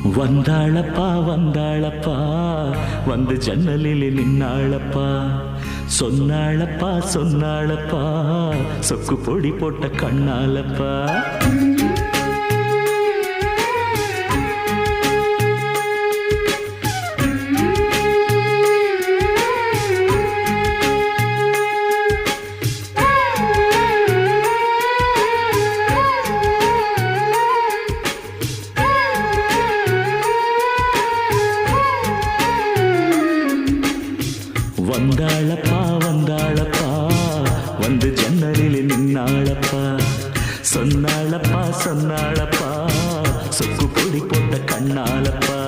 வந்தாளப்பா வந்தாளப்பா வந்து ஜன்னலில் நின்னாளப்பா சொன்னாளப்பா சொன்னாளப்பா சொக்கு பொடி போட்ட கண்ணாலப்பா வந்தாளப்பா வந்தாளப்பா வந்து ஜன்னலில் நின்னாளப்பா சொன்னாளப்பா சொன்னாளப்பா சொக்கு பொடி போட்ட கண்ணாலப்பா